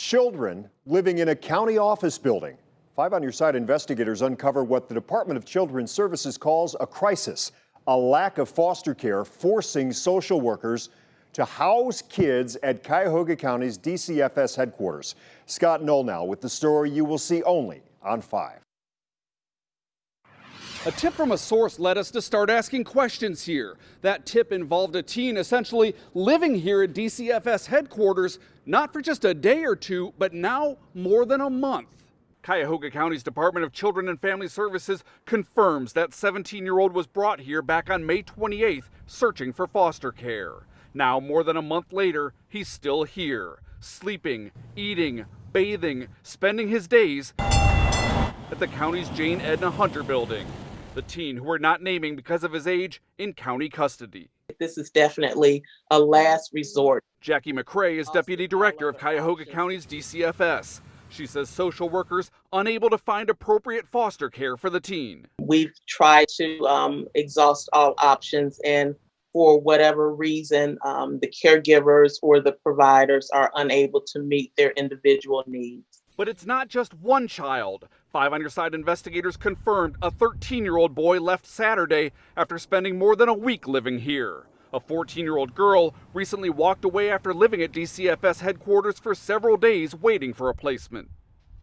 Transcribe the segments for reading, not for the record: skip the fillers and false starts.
Children living in a county office building. 5 on Your Side investigators uncover what the Department of Children's Services calls a crisis, a lack of foster care forcing social workers to house kids at Cuyahoga County's DCFS headquarters. Scott Knoll now with the story you will see only on 5. A tip from a source led us to start asking questions here. That tip involved a teen essentially living here at DCFS headquarters, not for just a day or two, but now more than a month. Cuyahoga County's Department of Children and Family Services confirms that 17-year-old was brought here back on May 28th, searching for foster care. Now, more than a month later, he's still here, sleeping, eating, bathing, spending his days at the county's Jane Edna Hunter building. The teen, who we're not naming because of his age, in county custody. This is definitely a last resort. Jackie McCrae is deputy director of Cuyahoga County's DCFS. She says social workers unable to find appropriate foster care for the teen. We've tried to exhaust all options, and for whatever reason, the caregivers or the providers are unable to meet their individual needs. But it's not just one child. 5 on Your Side investigators confirmed a 13-year-old boy left Saturday after spending more than a week living here. A 14-year-old girl recently walked away after living at DCFS headquarters for several days waiting for a placement.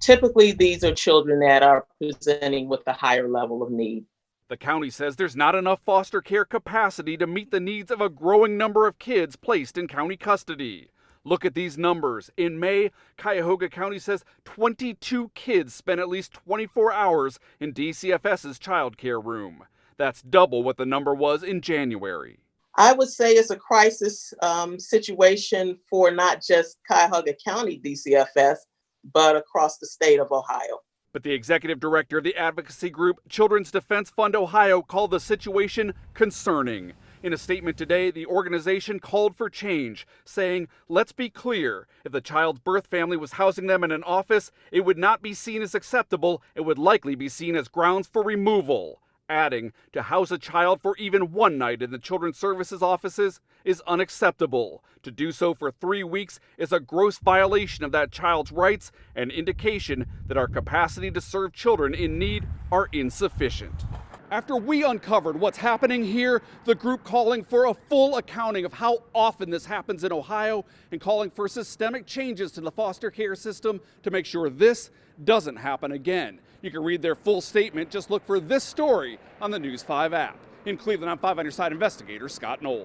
Typically, these are children that are presenting with a higher level of need. The county says there's not enough foster care capacity to meet the needs of a growing number of kids placed in county custody. Look at these numbers. In May, Cuyahoga County says 22 kids spent at least 24 hours in DCFS's child care room. That's double what the number was in January. I would say it's a crisis situation for not just Cuyahoga County DCFS, but across the state of Ohio. But the executive director of the advocacy group Children's Defense Fund Ohio called the situation concerning. In a statement today, the organization called for change, saying, "Let's be clear, if the child's birth family was housing them in an office, it would not be seen as acceptable. It would likely be seen as grounds for removal." Adding, to house a child for even one night in the Children's Services offices is unacceptable. To do so for 3 weeks is a gross violation of that child's rights and indication that our capacity to serve children in need are insufficient. After we uncovered what's happening here, the group calling for a full accounting of how often this happens in Ohio and calling for systemic changes to the foster care system to make sure this doesn't happen again. You can read their full statement. Just look for this story on the News 5 app. In Cleveland, I'm 5 on Your Side investigator Scott Knoll.